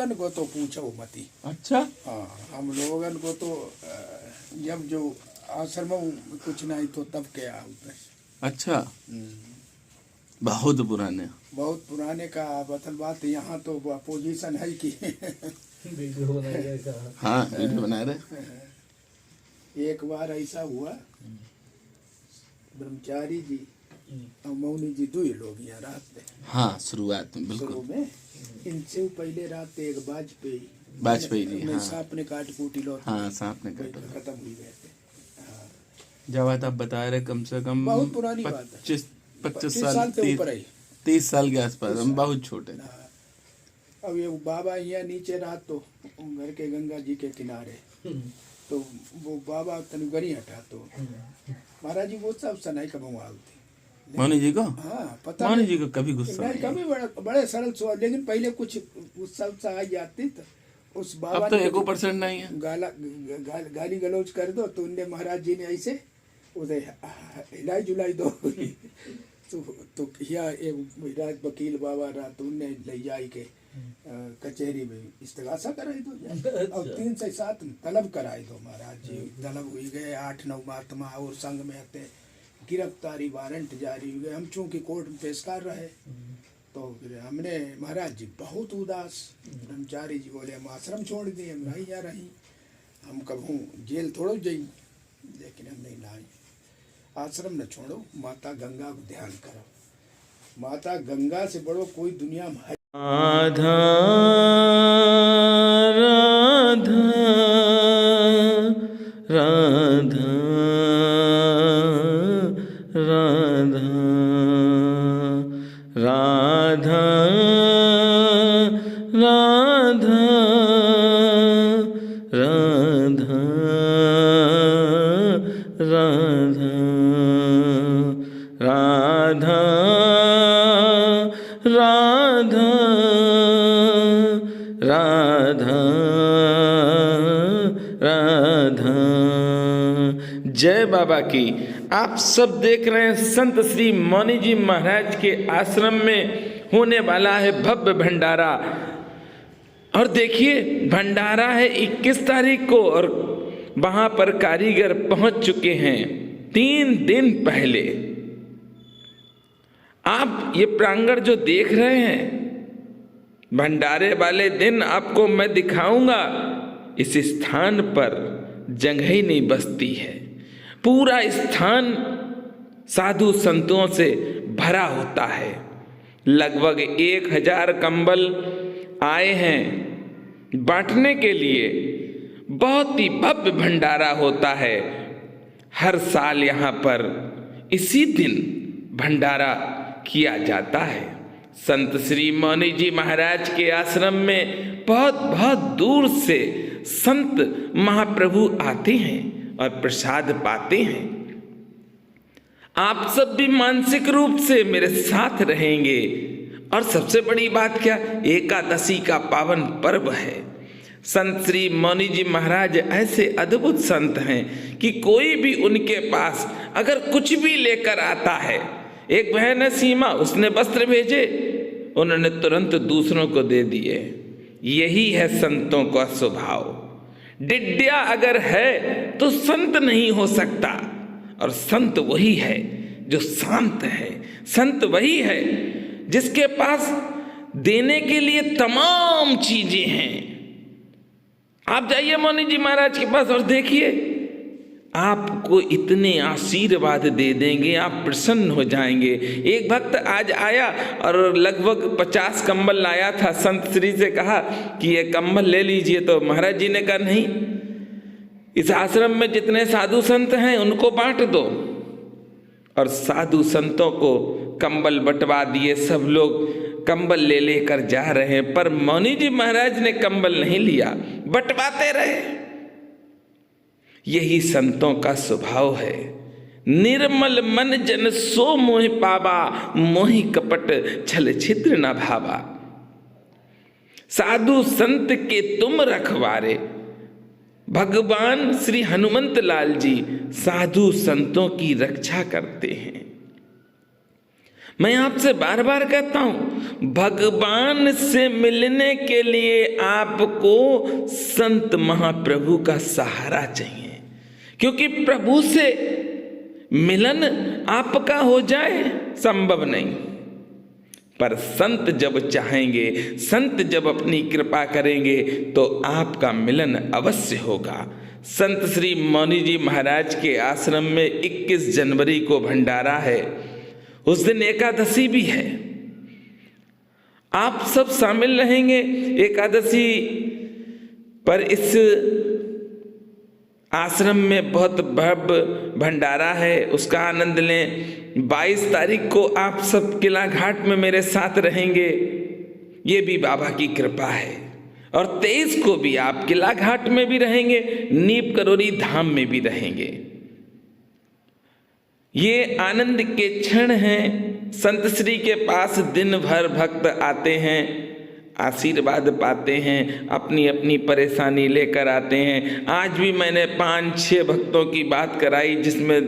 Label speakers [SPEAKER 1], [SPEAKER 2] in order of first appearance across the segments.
[SPEAKER 1] लोगन को तो पूछो मती।
[SPEAKER 2] अच्छा।
[SPEAKER 1] हाँ, हम लोगन को तो जब जो आश्रम में कुछ नहीं तो तब क्या होता है।
[SPEAKER 2] अच्छा, बहुत पुराने।
[SPEAKER 1] बहुत पुराने का बतल बात। यहाँ तो पोजीशन है कि
[SPEAKER 2] हाँ, वीडियो बना रहे।
[SPEAKER 1] एक बार ऐसा हुआ, ब्रह्मचारी जी और मौनी जी दो ही लोग यहाँ रात में।
[SPEAKER 2] हाँ, शुरुआत में
[SPEAKER 1] शुरू
[SPEAKER 2] बिल्कुल।
[SPEAKER 1] में इनसे पहले रात एक
[SPEAKER 2] वाजपेयी जी, हाँ।
[SPEAKER 1] सांप ने काट कूटी लो।
[SPEAKER 2] हाँ, सांप ने काटा।
[SPEAKER 1] खत्म हुई गए थे।
[SPEAKER 2] जब बात आप बता रहे कम से कम
[SPEAKER 1] बहुत पुरानी बात है।
[SPEAKER 2] 25
[SPEAKER 1] साल से ऊपर है।
[SPEAKER 2] 30 साल के आसपास। हम बहुत छोटे।
[SPEAKER 1] अब ये बाबा यहाँ नीचे रात तो घर के गंगा जी के किनारे, तो वो बाबा तनुगरी हटा तो महाराज जी वो सब सनाई कब आती
[SPEAKER 2] मौनी जी को।
[SPEAKER 1] हाँ, पता
[SPEAKER 2] मौनी जी को कभी गुस्सा
[SPEAKER 1] नहीं, कभी बड़े सरल सवाल। लेकिन पहले कुछ उत्सव सा आ जाती तो उस बाबा
[SPEAKER 2] अब तो 1% नहीं है।
[SPEAKER 1] गाली गलौज कर दो तो उनने महाराज जी ने ऐसे उसे हिलाई जुलाई दो तो एक वकील बाबा रहा तो उनने ले जाई के कचहरी में इस्तेगासा कराई दो और 3 से 7 तलब कराई दो। महाराज जी तलब हुई गए, 8-9 महात्मा और संघ में आते, गिरफ्तारी वारंट जारी हुए। हम चूंकि कोर्ट में पेश कर रहे तो फिर हमने महाराज जी बहुत उदास। ब्रह्मचारी जी बोले हम आश्रम छोड़ दिए, हम नहीं जा रही, हम कभू जेल थोड़ो जाई, लेकिन हम नहीं लाई। आश्रम न छोड़ो, माता गंगा को ध्यान करो। माता गंगा से बड़ो कोई दुनिया में है।
[SPEAKER 2] राधा राधा राधा राधा राधा राधा राधा राधा राधा राधा राधा राधा। जय बाबा की। आप सब देख रहे हैं संत श्री मौनी जी महाराज के आश्रम में होने वाला है भव्य भंडारा। और देखिए भंडारा है 21 तारीख को और वहां पर कारीगर पहुंच चुके हैं 3 दिन पहले। आप ये प्रांगण जो देख रहे हैं, भंडारे वाले दिन आपको मैं दिखाऊंगा। इस स्थान पर जगह ही नहीं बसती है, पूरा स्थान साधु संतों से भरा होता है। लगभग 1000 कंबल आए हैं बांटने के लिए। बहुत ही भव्य भंडारा होता है। हर साल यहाँ पर इसी दिन भंडारा किया जाता है। संत श्री मौनी जी महाराज के आश्रम में बहुत बहुत दूर से संत महाप्रभु आते हैं और प्रसाद पाते हैं। आप सब भी मानसिक रूप से मेरे साथ रहेंगे। और सबसे बड़ी बात क्या, एकादशी का पावन पर्व है। संत श्री मौनी जी महाराज ऐसे अद्भुत संत हैं कि कोई भी उनके पास अगर कुछ भी लेकर आता है, एक बहन है सीमा, उसने वस्त्र भेजे, उन्होंने तुरंत दूसरों को दे दिए। यही है संतों का स्वभाव। डिड्डिया अगर है तो संत नहीं हो सकता। और संत वही है जो शांत है। संत वही है जिसके पास देने के लिए तमाम चीजें हैं। आप जाइए मौनी जी महाराज के पास और देखिए, आपको इतने आशीर्वाद दे देंगे, आप प्रसन्न हो जाएंगे। एक भक्त आज आया और लगभग 50 कंबल लाया था। संत श्री से कहा कि ये कंबल ले लीजिए, तो महाराज जी ने कहा नहीं, इस आश्रम में जितने साधु संत हैं उनको बांट दो। और साधु संतों को कंबल बंटवा दिए। सब लोग कंबल ले लेकर जा रहे हैं, पर मौनी जी महाराज ने कंबल नहीं लिया, बंटवाते रहे। यही संतों का स्वभाव है। निर्मल मन जन सो मोहि पावा, मोहि कपट छल छिद्र न भावा। साधु संत के तुम रखवारे। भगवान श्री हनुमंत लाल जी साधु संतों की रक्षा करते हैं। मैं आपसे बार बार कहता हूं, भगवान से मिलने के लिए आपको संत महाप्रभु का सहारा चाहिए, क्योंकि प्रभु से मिलन आपका हो जाए संभव नहीं, पर संत जब चाहेंगे, संत जब अपनी कृपा करेंगे तो आपका मिलन अवश्य होगा। संत श्री मौनी जी महाराज के आश्रम में 21 जनवरी को भंडारा है, उस दिन एकादशी भी है। आप सब शामिल रहेंगे एकादशी पर। इस आश्रम में बहुत भव्य भंडारा है, उसका आनंद लें। 22 तारीख को आप सब किला घाट में मेरे साथ रहेंगे, ये भी बाबा की कृपा है। और 23 को भी आप किला घाट में भी रहेंगे, नीप करोरी धाम में भी रहेंगे। ये आनंद के क्षण हैं। संत श्री के पास दिन भर भक्त आते हैं, आशीर्वाद पाते हैं, अपनी अपनी परेशानी लेकर आते हैं। आज भी मैंने 5-6 भक्तों की बात कराई, जिसमें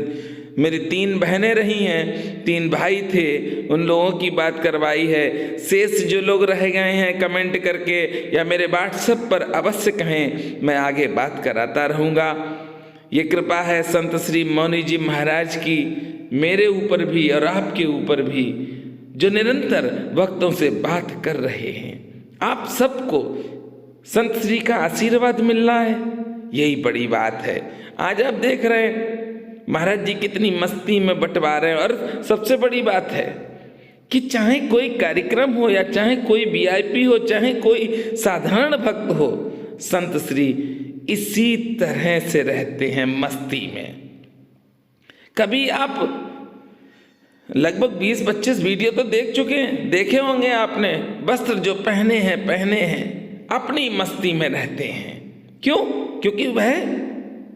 [SPEAKER 2] मेरी 3 बहनें रही हैं, 3 भाई थे, उन लोगों की बात करवाई है। शेष जो लोग रह गए हैं कमेंट करके या मेरे व्हाट्सएप पर अवश्य कहें, मैं आगे बात कराता रहूँगा। ये कृपा है संत श्री मौनी जी महाराज की मेरे ऊपर भी और आपके ऊपर भी, जो निरंतर भक्तों से बात कर रहे हैं। आप सबको संत श्री का आशीर्वाद मिल रहा है, यही बड़ी बात है। आज आप देख रहे हैं महाराज जी कितनी मस्ती में बंटवा रहे हैं। और सबसे बड़ी बात है कि चाहे कोई कार्यक्रम हो या चाहे कोई VIP हो, चाहे कोई साधारण भक्त हो, संत श्री इसी तरह से रहते हैं मस्ती में। कभी आप लगभग 20-25 वीडियो तो देख चुके हैं, देखे होंगे आपने। वस्त्र जो पहने हैं अपनी मस्ती में रहते हैं। क्यों? क्योंकि वह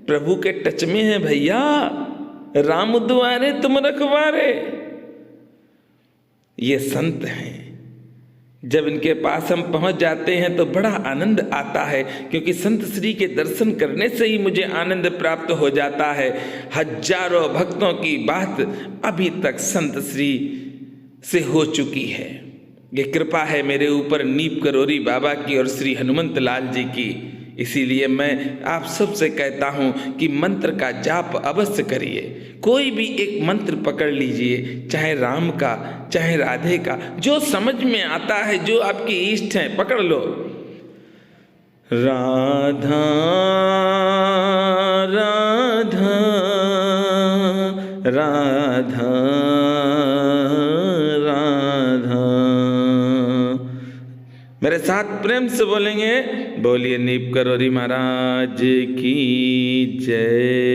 [SPEAKER 2] प्रभु के टच में है भैया। राम दुआरे तुम रखवारे, ये संत हैं। जब इनके पास हम पहुंच जाते हैं तो बड़ा आनंद आता है, क्योंकि संत श्री के दर्शन करने से ही मुझे आनंद प्राप्त हो जाता है। हजारों भक्तों की बात अभी तक संत श्री से हो चुकी है। ये कृपा है मेरे ऊपर नीप करोरी बाबा की और श्री हनुमंत लाल जी की। इसीलिए मैं आप सबसे कहता हूँ कि मंत्र का जाप अवश्य करिए। कोई भी एक मंत्र पकड़ लीजिए, चाहे राम का, चाहे राधे का, जो समझ में आता है, जो आपके इष्ट हैं, पकड़ लो। राधा राधा राधा राधा। मेरे साथ प्रेम से बोलेंगे, बोलिए नीप करोरी महाराज की जय।